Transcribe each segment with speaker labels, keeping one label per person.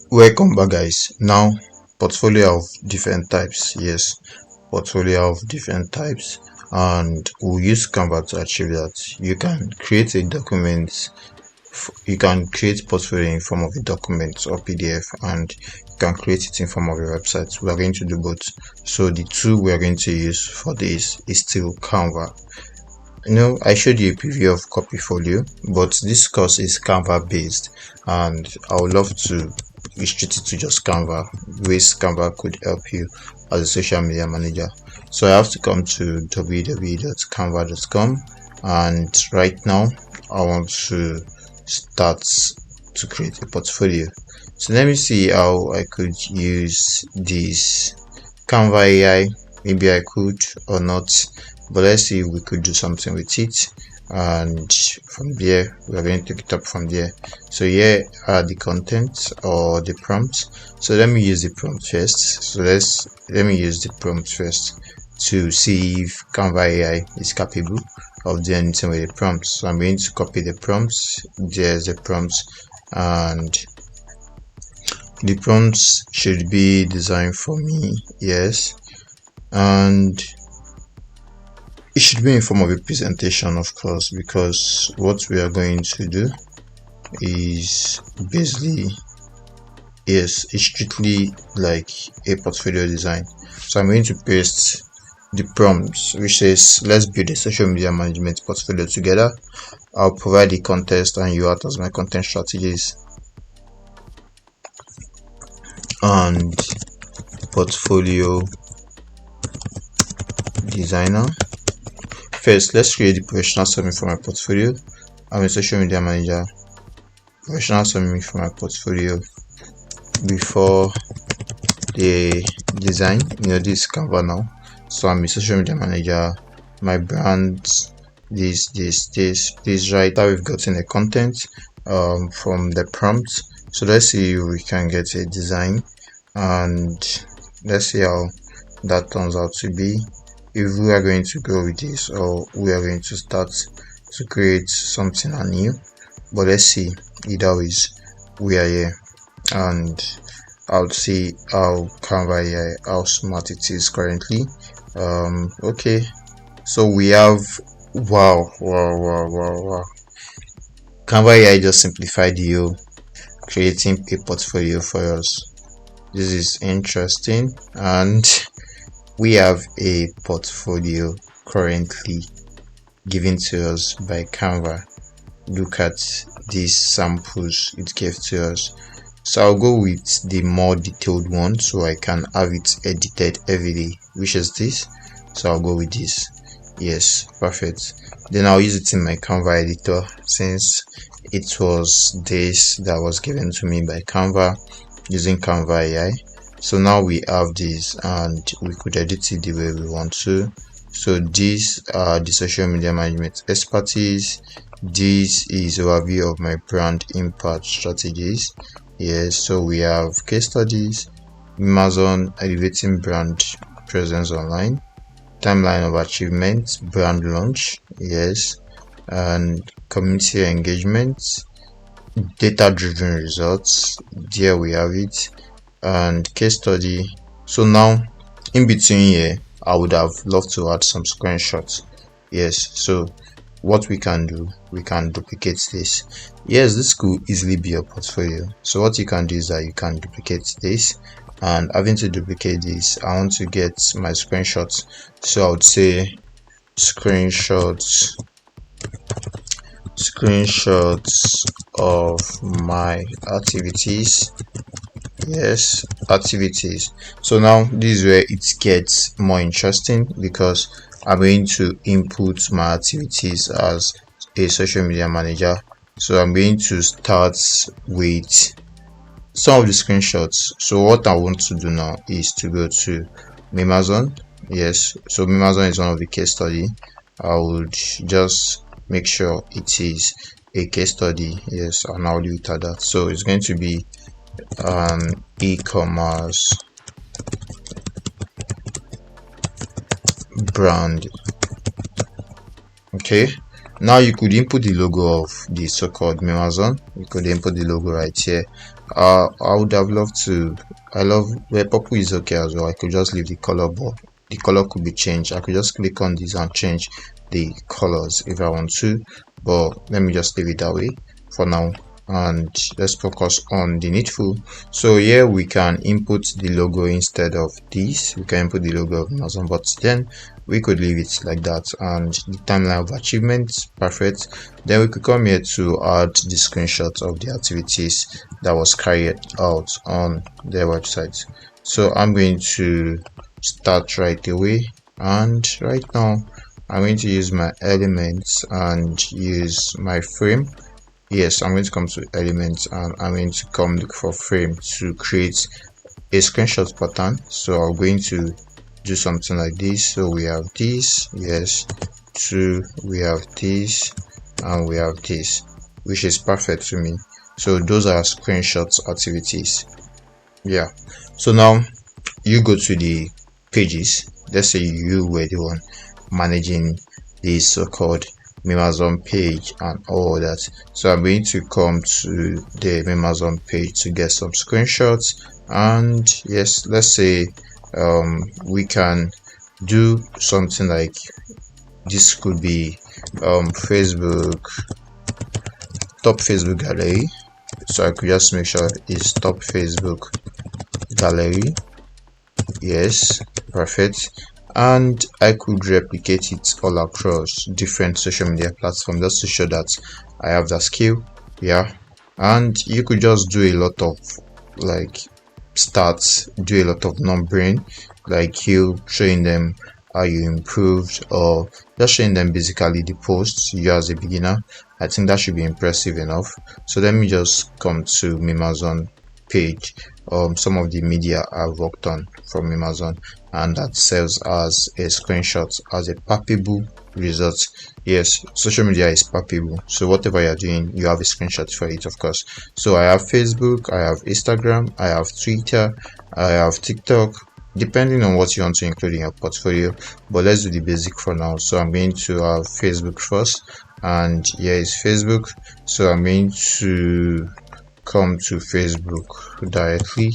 Speaker 1: Welcome back, guys. Now, portfolio of different types. Yes, portfolio of different types, and we'll use Canva to achieve that. You can create a document. You can create portfolio in form of a document or PDF, and you can create it in form of a website. We are going to do both. So the tool we are going to use for this is still Canva. I showed you a preview of Copyfolio, but this course is Canva based, and I would love to restrict it to just Canva, ways Canva could help you as a social media manager. So I have to come to www.canva.com, and right now I want to start to create a portfolio. So let me see how I could use this Canva AI. Maybe I could or not, but let's see if we could do something with it, and from there we are going to take it up from there. So here are the contents or the prompts. So let me use the prompt first. So let me use the prompt first to see if Canva AI is capable of doing anything with the prompts. So I'm going to copy the prompts. There's the prompts, and the prompts should be designed for me. Yes, and it should be in form of a presentation, of course, because what we are going to do is basically, yes, it's strictly like a portfolio design. So I'm going to paste the prompts, which says let's build a social media management portfolio together. I'll provide the context and you act as my content strategies and portfolio designer. First, let's create the professional summary for my portfolio. I'm a social media manager. Professional summary for my portfolio before the design. This is Canva now. So I'm a social media manager. My brand, this. Please write how we've gotten the content from the prompt. So let's see if we can get a design, and let's see how that turns out to be. If we are going to go with this, or we are going to start to create something anew. But let's see. Either ways, we are here, and I'll see how Canva AI, how smart it is currently. Okay, so we have wow. Canva AI just simplified you creating a portfolio for us. This is interesting, and we have a portfolio currently given to us by Canva. Look at these samples it gave to us. So I'll go with the more detailed one so I can have it edited every day, which is this. So I'll go with this. Yes, perfect. Then I'll use it in my Canva editor, since it was this that was given to me by Canva using Canva AI. So now we have this, and we could edit it the way we want to. So these are the social media management expertise. This is overview of my brand impact strategies. Yes, so we have case studies, Amazon elevating brand presence online, timeline of achievements, brand launch, yes, and community engagement, data driven results. There we have it, and case study. So now in between here I would have loved to add some screenshots. Yes, so what we can do, we can duplicate this. Yes, this could easily be a portfolio. So what you can do is that you can duplicate this, and having to duplicate this, I want to get my screenshots. So I would say screenshots of my activities. Yes, activities. So now this is where it gets more interesting, because I'm going to input my activities as a social media manager. So I'm going to start with some of the screenshots. So what I want to do now is to go to Amazon. Yes, so Amazon is one of the case study. I would just make sure it is a case study. Yes, and I'll leave it at that. So it's going to be an e-commerce brand. Okay, now you could input the logo of the so-called Amazon. You could input the logo right here, I would have loved to. I love where purple is okay as well. I could just leave the color, but the color could be changed. I could just click on this and change the colors if I want to, but let me just leave it that way for now, and let's focus on the needful. So here we can input the logo instead of this. We can input the logo of Amazon, but then we could leave it like that. And the timeline of achievements, perfect. Then we could come here to add the screenshots of the activities that was carried out on their website. So I'm going to start right away, and right now I'm going to use my elements and use my frame. Yes, I'm going to come to elements and I'm going to come look for frame to create a screenshot pattern. So I'm going to do something like this. So we have this, yes, two, we have this, and we have this, which is perfect to me. So those are screenshots activities. Yeah, so now you go to the pages. Let's say you were the one managing this so-called Amazon page and all that. So I'm going to come to the Amazon page to get some screenshots, and yes, let's say we can do something like this. Could be Facebook, top Facebook gallery. So I could just make sure it's top Facebook gallery. Yes, perfect. And I could replicate it all across different social media platforms just to show that I have that skill. Yeah, and you could just do a lot of like stats, do a lot of numbering, like you showing them how you improved, or just showing them basically the posts you as a beginner. I think that should be impressive enough. So let me just come to Amazon page, some of the media I've worked on from Amazon, and that serves as a screenshot, as a palpable result. Yes, social media is palpable, so whatever you're doing, you have a screenshot for it, of course. So I have Facebook, I have Instagram, I have Twitter, I have TikTok, depending on what you want to include in your portfolio, but let's do the basic for now. So I'm going to have Facebook first, and here is Facebook. So I'm going to come to Facebook directly,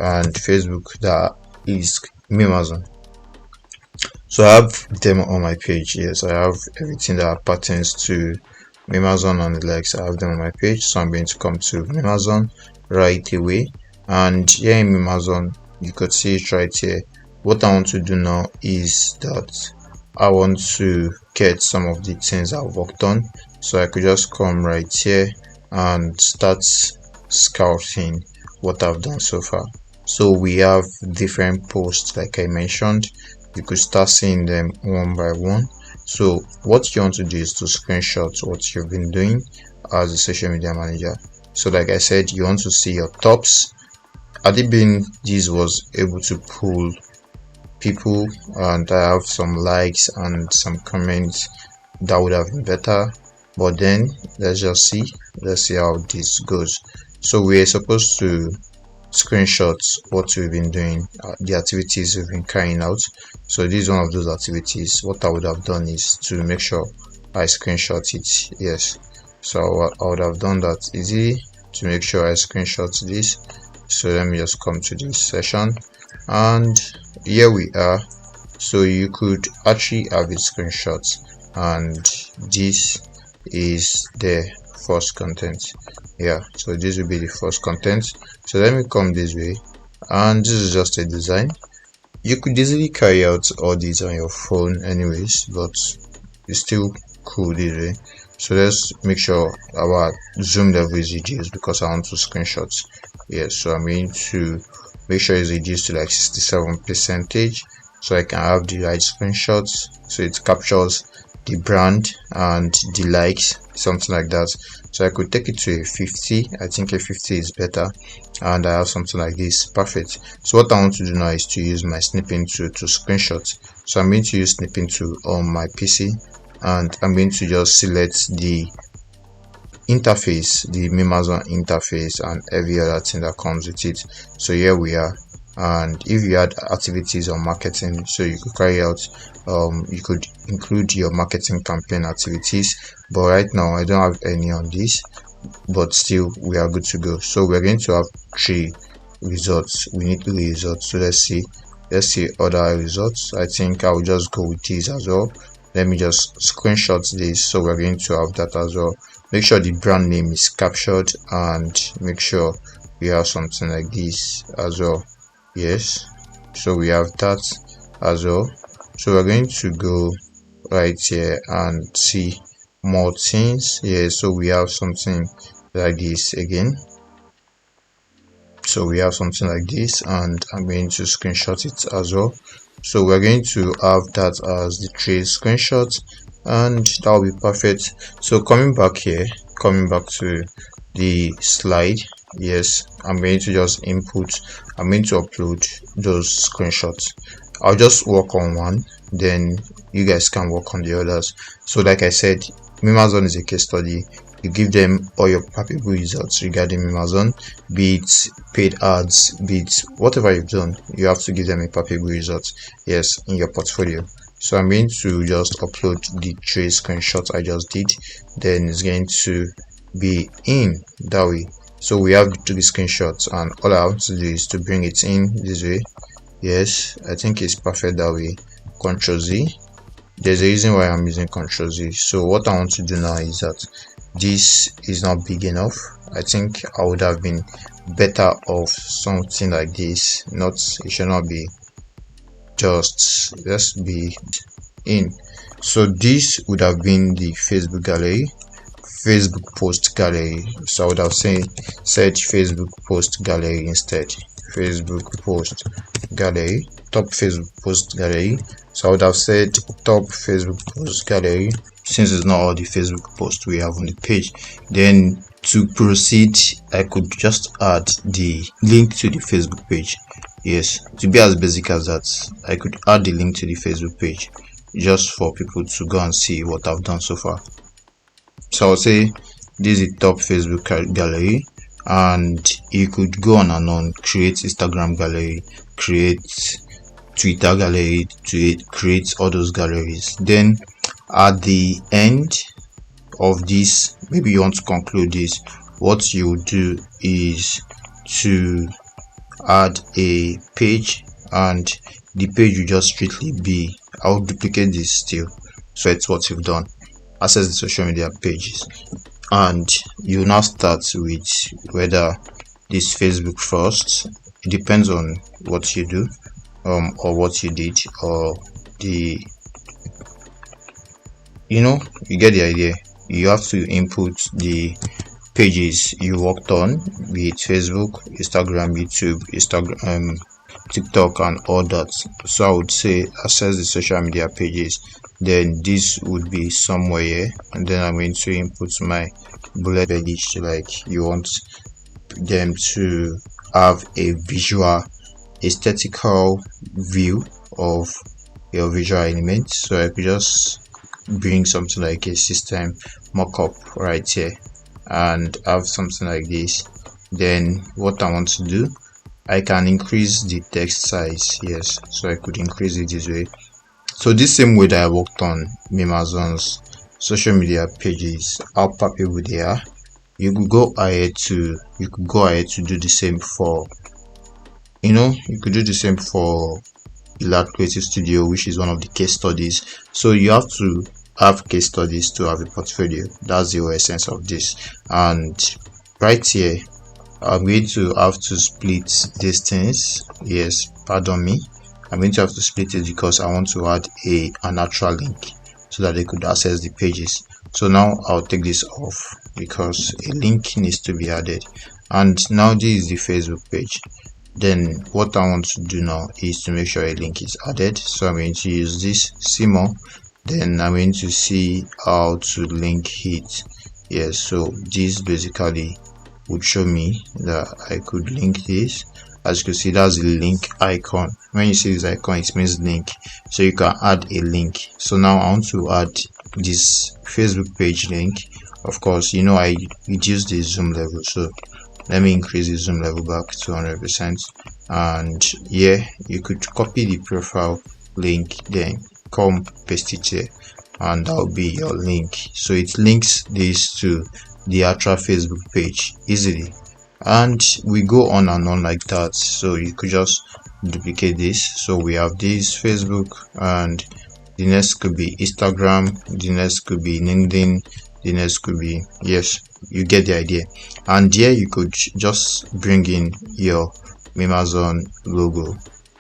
Speaker 1: and Facebook, that is Amazon. So I have them on my page. Yes, I have everything that pertains to Amazon and the likes. I have them on my page. So I'm going to come to Amazon right away, and here in Amazon you could see it right here. What I want to do now is that I want to get some of the things I've worked on. So I could just come right here and start scouting what I've done so far. So we have different posts, like I mentioned. You could start seeing them one by one. So what you want to do is to screenshot what you've been doing as a social media manager. So like I said, you want to see your tops. Had it been this was able to pull people and I have some likes and some comments, that would have been better. But then let's see how this goes. So we're supposed to screenshot what we've been doing, the activities we've been carrying out. So this is one of those activities. What I would have done is to make sure I screenshot it. Yes, so I would have done that easily to make sure I screenshot this. So let me just come to this session, and here we are. So you could actually have it screenshot, and this is the first content. Yeah, so this will be the first content. So let me come this way, and this is just a design. You could easily carry out all these on your phone anyways, but it's still cool this way. So let's make sure our zoom level is reduced because I want to screenshots. Yes, so I'm going to make sure it's reduced to like 67%, so I can have the right screenshots, so it captures the brand and the likes, something like that. So I could take it to a 50. I think a 50 is better, and I have something like this. Perfect. So what I want to do now is to use my snipping tool to screenshot. So I'm going to use snipping tool on my PC, and I'm going to just select the interface, the Amazon interface, and every other thing that comes with it. So here we are. And if you had activities on marketing, so you could carry out, you could include your marketing campaign activities, but right now I don't have any on this. but still we are good to go. So we're going to have 3 results. We need 3 results. So let's see other results. I think I will just go with these as well. Let me just screenshot this. So we're going to have that as well. Make sure the brand name is captured, and make sure we have something like this as well. Yes, so we have that as well. So we're going to go right here and see more things. Yeah, so we have something like this again. So we have something like this, and I'm going to screenshot it as well. So we're going to have that as the 3 screenshots, and that will be perfect. So coming back here, coming back to the slide, yes, I'm going to just I'm going to upload those screenshots. I'll just work on one, then you guys can work on the others. So like I said, Amazon is a case study. You give them all your palpable results regarding Amazon, be it paid ads, be it whatever you've done. You have to give them a palpable result, yes, in your portfolio. So I'm going to just upload the 3 screenshots I just did, then it's going to be in that way. So we have the 3 screenshots, and all I have to do is to bring it in this way. Yes, I think it's perfect that way. Ctrl Z. There's a reason why I'm using Ctrl Z. So what I want to do now is that this is not big enough. I think I would have been better off something like this. It should not be just, let's be in. So this would have been the Facebook gallery, Facebook post gallery. So I would have said Facebook post gallery instead. Facebook post gallery, top Facebook post gallery. So I would have said top Facebook post gallery, since it's not all the Facebook posts we have on the page. Then to proceed, I could just add the link to the Facebook page. Yes, to be as basic as that, I could add the link to the Facebook page just for people to go and see what I've done so far. So I'll say this is top Facebook gallery, and you could go on and on, create Instagram gallery, create Twitter gallery, to create all those galleries. Then at the end of this, maybe you want to conclude this, what you do is to add a page, and the page will just strictly be, I'll duplicate this still, so it's what you've done. Access the social media pages, and you now start with whether this Facebook first. It depends on what you do, or what you did, or the, you get the idea. You have to input the pages you worked on, be it Facebook, Instagram, YouTube, TikTok, and all that. So I would say access the social media pages. Then this would be somewhere here, and then I'm going to input my bullet page, like you want them to have a visual, aesthetical view of your visual element. So I could just bring something like a system mockup right here and have something like this. Then what I want to do, I can increase the text size. Yes, so I could increase it this way. So this same way that I worked on Amazon's social media pages, how palpable they are, you could go ahead to do the same for, you could do the same for Elite Creative Studio, which is one of the case studies. So you have to have case studies to have a portfolio. That's the whole essence of this. And right here, I'm going to have to split these things. Yes, pardon me, I'm going to have to split it because I want to add an actual link so that they could access the pages. So now I'll take this off because a link needs to be added. And now this is the Facebook page. Then what I want to do now is to make sure a link is added. So I'm going to use this, see more. Then I'm going to see how to link it. Yes, so this basically would show me that I could link this. As you can see, that's the link icon. When you see this icon, it means link, so you can add a link. So now I want to add this Facebook page link. Of course, I reduced the zoom level, so let me increase the zoom level back to 100%. And yeah, you could copy the profile link, then come paste it here, and that will be your link. So it links this to the actual Facebook page easily. And we go on and on like that. So you could just duplicate this. So we have this Facebook, and the next could be Instagram, the next could be LinkedIn, the next could be, yes, you get the idea. And here you could just bring in your Amazon logo.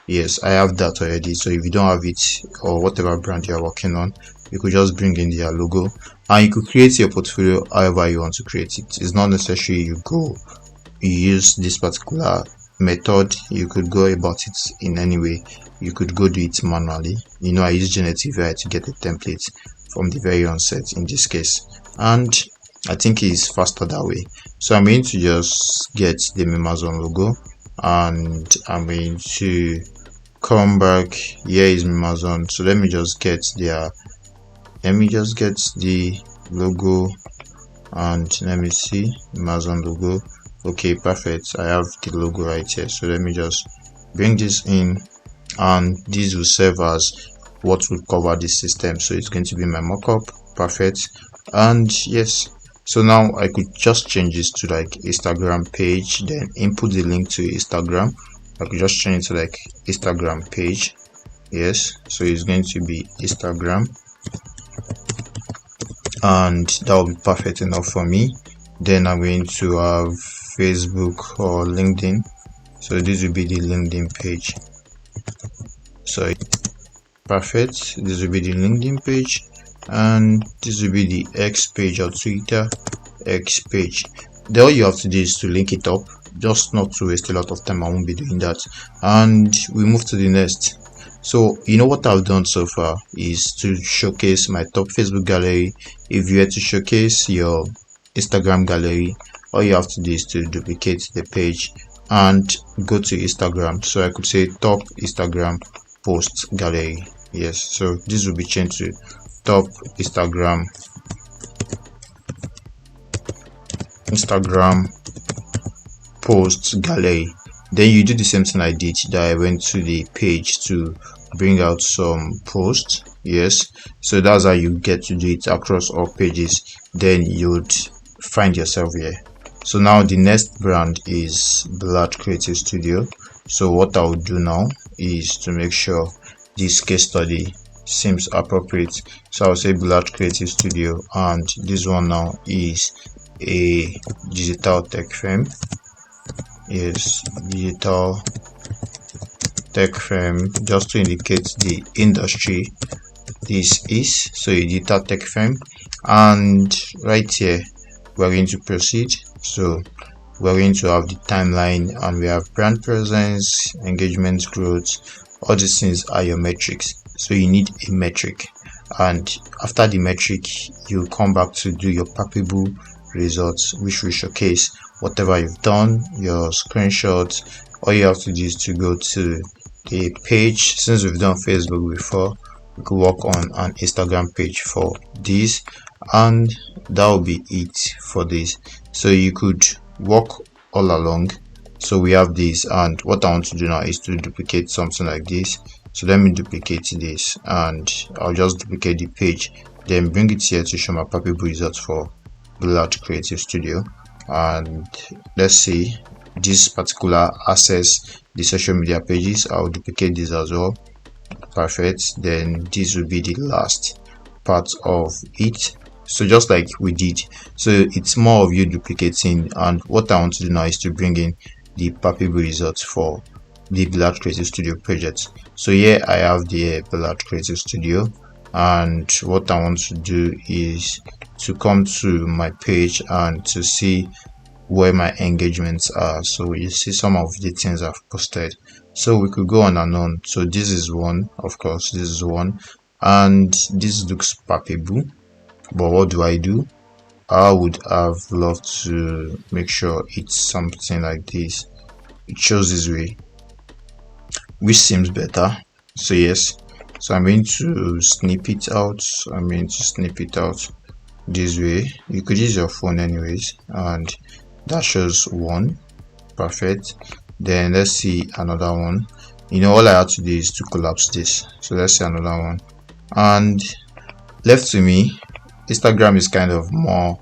Speaker 1: Yes, I have that already. So if you don't have it, or whatever brand you are working on, you could just bring in their logo, and you could create your portfolio however you want to create it. It's not necessary you use this particular method. You could go about it in any way. You could go do it manually. I use generative AI to get a template from the very onset in this case, and I think it's faster that way. So I'm going to just get the Amazon logo, and I'm going to come back. Here is Amazon. So let me just get the logo, and let me see Amazon logo. Okay, perfect. I have the logo right here. So let me just bring this in, and this will serve as what will cover the system. So it's going to be my mockup. Perfect. And yes, so now I could just change this to like Instagram page, then input the link to Instagram. I could just change it to like Instagram page. Yes, so it's going to be Instagram, and that will be perfect enough for me. Then I'm going to have Facebook or LinkedIn. So this will be the LinkedIn page. So perfect. This will be the LinkedIn page, and this will be the X page or Twitter X page. Then all you have to do is to link it up, just not to waste a lot of time. I won't be doing that, and we move to the next. So what I've done so far is to showcase my top Facebook gallery. If you were to showcase your Instagram gallery, all you have to do is to duplicate the page and go to Instagram. So I could say top Instagram post gallery. Yes, so this will be changed to top Instagram post gallery. Then you do the same thing I did, that I went to the page to bring out some posts. Yes, so that's how you get to do it across all pages. Then you'd find yourself here. So now the next brand is Blood Creative Studio. So what I will do now is to make sure this case study seems appropriate. So I'll say Blood Creative Studio, and this one now is a digital tech firm. Yes, digital tech firm, just to indicate the industry this is. So a digital tech firm, and right here we're going to proceed. So we're going to have the timeline, and we have brand presence, engagement growth. All these things are your metrics. So you need a metric, and after the metric you come back to do your palpable results, which will showcase whatever you've done, your screenshots. All you have to do is to go to the page. Since we've done Facebook before, we could work on an Instagram page for this, and that will be it for this. So you could walk all along. So we have this, and what I want to do now is to duplicate something like this. So let me duplicate this, and I'll just duplicate the page, then bring it here to show my palpable results for Blood Creative Studio. And let's see, this particular access the social media pages. I'll duplicate this as well. Perfect. Then this will be the last part of it. So just like we did, so it's more of you duplicating, and what I want to do now is to bring in the palpable results for the Blood Creative Studio project. So here I have the Blood Creative Studio, and what I want to do is to come to my page and to see where my engagements are. So you see some of the things I've posted. So we could go on and on. So this is one, of course, this is one, and this looks palpable. But what do? I would have loved to make sure it's something like this. It shows this way, which seems better. So yes, so I'm going to snip it out. This way. You could use your phone anyways, and that shows one. Perfect. Then let's see another one. All I have to do is to collapse this. So let's see another one, and left to me, Instagram is kind of more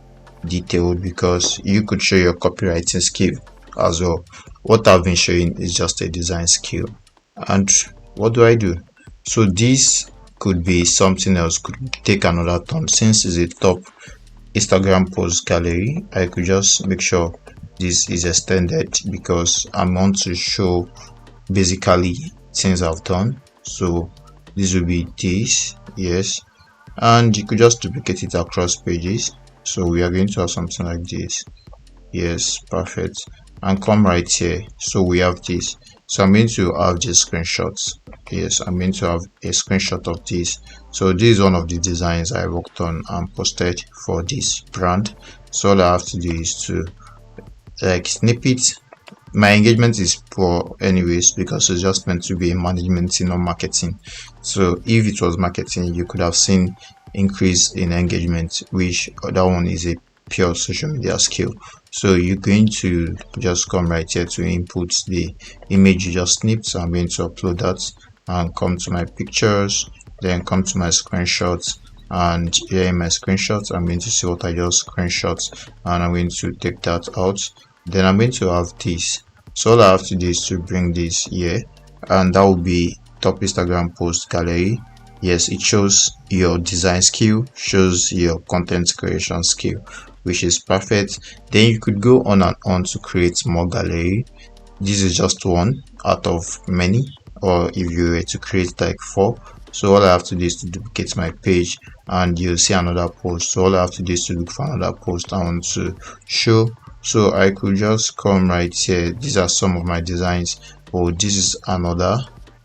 Speaker 1: detailed because you could show your copywriting skill as well. What I've been showing is just a design skill. And what do? So this could be something else, could take another turn. Since it's a top Instagram post gallery, I could just make sure this is extended because I want to show basically things I've done. So this will be this, yes, and you could just duplicate it across pages. So we are going to have something like this, yes, perfect, and come right here. So we have this. So I'm going to have this screenshots. Yes, I'm going to have a screenshot of this. So this is one of the designs I worked on and posted for this brand. So all I have to do is to like snip it. My engagement is poor anyways because it's just meant to be a management thing, not marketing. So if it was marketing, you could have seen increase in engagement, which that one is a pure social media skill. So you're going to just come right here to input the image you just snipped. So I'm going to upload that and come to my pictures, then come to my screenshots, and here in my screenshots I'm going to see what I just screenshot, and I'm going to take that out. Then I'm going to have this. So all I have to do is to bring this here, and that will be top Instagram post gallery. Yes, it shows your design skill, shows your content creation skill, which is perfect. Then you could go on and on to create more gallery. This is just one out of many, or if you were to create like 4. So all I have to do is to duplicate my page and you'll see another post. So all I have to do is to look for another post I want to show. So I could just come right here. These are some of my designs. Oh, this is another,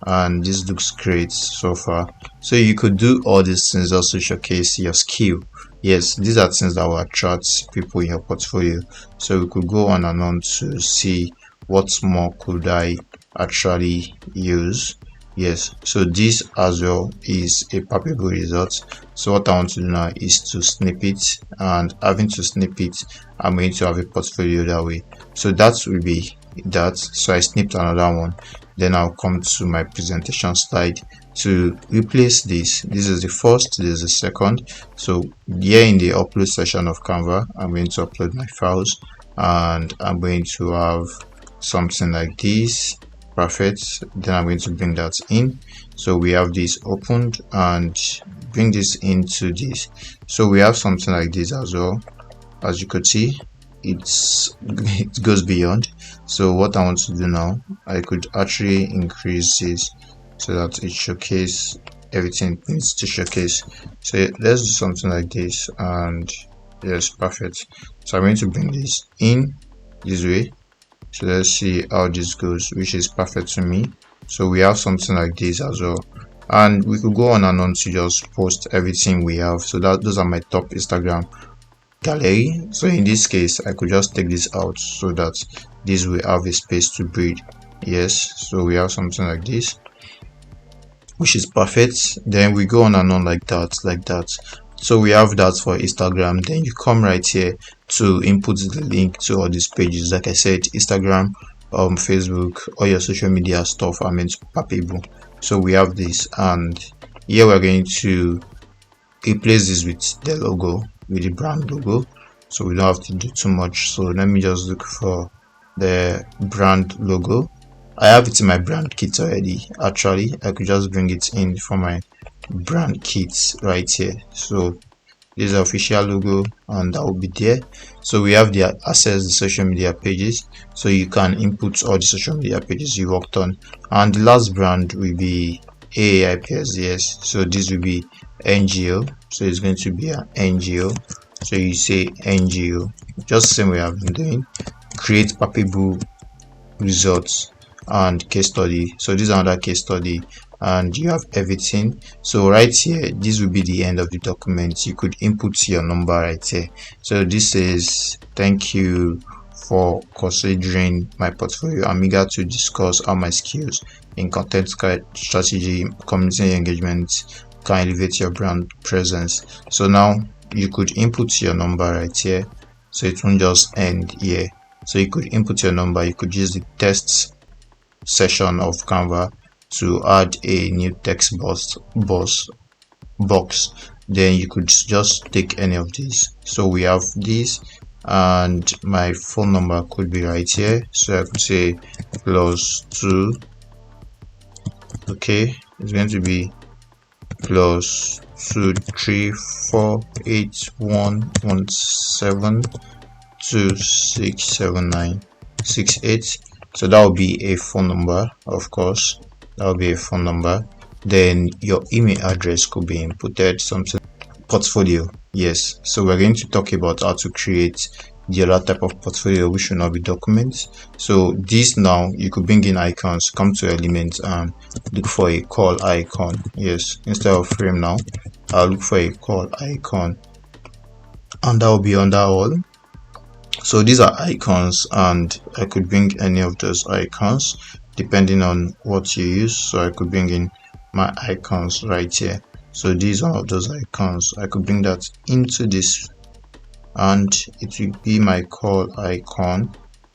Speaker 1: and this looks great so far. So you could do all these things also showcase your skill. Yes, these are things that will attract people in your portfolio. So we could go on and on to see what more could I actually use. Yes, so this as well is a palpable result. So what I want to do now is to snip it, and having to snip it, I'm going to have a portfolio that way. So that will be that. So I snipped another one. Then I'll come to my presentation slide to replace this. This is the first, this is the second. So here in the upload section of Canva, I'm going to upload my files, and I'm going to have something like this. Perfect. Then I'm going to bring that in. So we have this opened, and bring this into this. So we have something like this as well. As you could see, it goes beyond. So what I want to do now, I could actually increase this so that it showcase everything it needs to showcase. So let's do something like this, and yes, perfect. So I'm going to bring this in this way. So let's see how this goes, which is perfect to me. So we have something like this as well, and we could go on and on to just post everything we have. So that those are my top Instagram gallery. So in this case, I could just take this out so that this will have a space to breathe. Yes, so we have something like this, which is perfect. Then we go on and on like that. So we have that for Instagram. Then you come right here to input the link to all these pages. Like I said, Instagram, Facebook, all your social media stuff are meant to be palpable. So we have this, and here we're going to replace this with the logo, with the brand logo. So we don't have to do too much. So let me just look for the brand logo. I have it in my brand kit already. Actually, I could just bring it in for my brand kits right here. So this is the official logo, and that will be there. So we have the access the social media pages, so you can input all the social media pages you worked on. And the last brand will be AAIPS. So this will be NGO. So it's going to be an NGO. So you say NGO, just the same way I've been doing. Create palpable results and case study. So this is another case study, and you have everything. So right here, this will be the end of the document. You could input your number right here. So this says, thank you for considering my portfolio. I'm eager to discuss how my skills in content strategy, community engagement can elevate your brand presence. So now you could input your number right here, so it won't just end here. So you could input your number. You could use the text section of Canva to add a new text box, then you could just take any of these. So we have this, and my phone number could be right here, so I could say +2. okay, it's going to be +2348117267968. So that will be a phone number, of course. That will be a phone number. Then your email address could be inputted, something portfolio. Yes, so we're going to talk about how to create the other type of portfolio, which should not be documents. So this, now you could bring in icons, come to elements and look for a call icon. Yes, instead of frame, now I'll look for a call icon, and that will be under all. So these are icons, and I could bring any of those icons depending on what you use. So I could bring in my icons right here. So these are those icons. I could bring that into this, and it will be my call icon,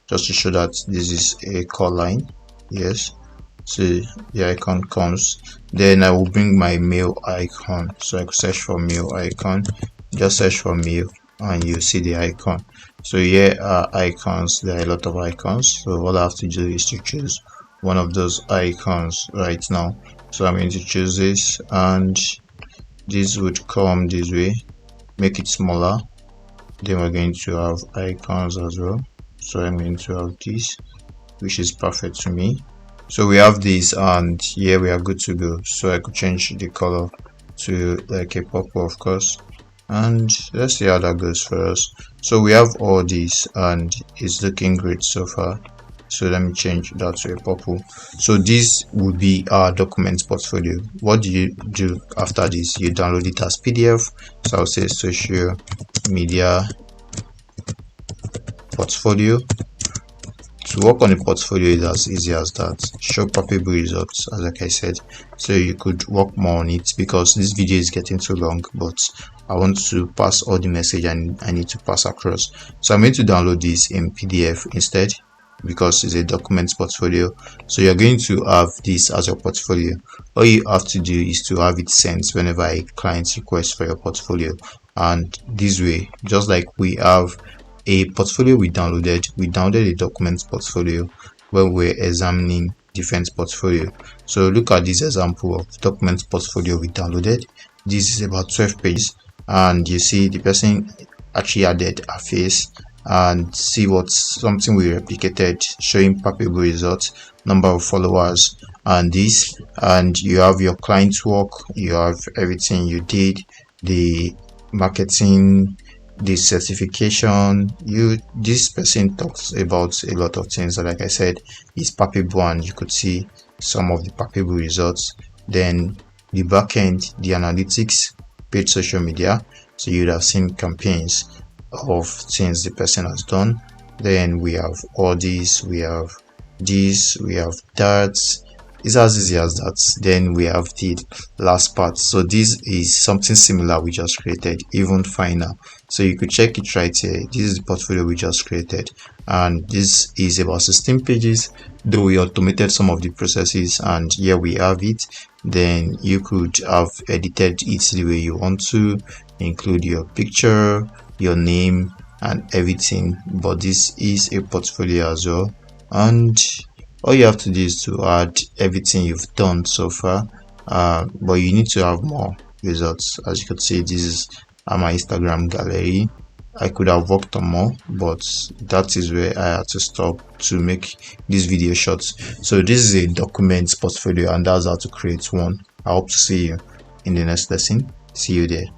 Speaker 1: just to show that this is a call line. Yes, so the icon comes. Then I will bring my mail icon. So I could search for mail icon, just search for mail, and you see the icon. So here are icons. There are a lot of icons, so all I have to do is to choose one of those icons right now. So I'm going to choose this, and this would come this way. Make it smaller. Then we're going to have icons as well. So I'm going to have this, which is perfect to me. So we have this, and here we are good to go. So I could change the color to like a purple, of course, and let's see how that goes for us. So we have all these, and it's looking great so far. So let me change that to a purple. So this would be our document portfolio. What do you do after this? You download it as PDF. So I'll say social media portfolio. To work on a portfolio is as easy as that. Show palpable results, as like I said. So you could work more on it, because this video is getting too long, but I want to pass all the message and I need to pass across. So I'm going to download this in PDF instead, because it's a document portfolio. So you're going to have this as your portfolio. All you have to do is to have it sent whenever a client requests for your portfolio, and this way, just like we have a portfolio we downloaded a document portfolio when we're examining different portfolio. So look at this example of document portfolio we downloaded. This is about 12 pages, and you see the person actually added a face, and see what something we replicated, showing palpable results, number of followers, and this, and you have your client's work, you have everything you did, the marketing, the certification. This person talks about a lot of things, so like I said, it's palpable, and you could see some of the palpable results. Then the backend, the analytics, paid social media, so you'd have seen campaigns of things the person has done. Then we have all these, we have this, we have that. It's as easy as that. Then we have the last part. So this is something similar we just created, even finer. So you could check it right here. This is the portfolio we just created, and this is about 16 pages, though we automated some of the processes, and here we have it. Then you could have edited it the way you want to, include your picture, your name, and everything. But this is a portfolio as well, and all you have to do is to add everything you've done so far, but you need to have more results. As you can see, this is my Instagram gallery. I could have worked on more, but that is where I had to stop to make this video short. So this is a document portfolio, and that's how to create one. I hope to see you in the next lesson. See you there.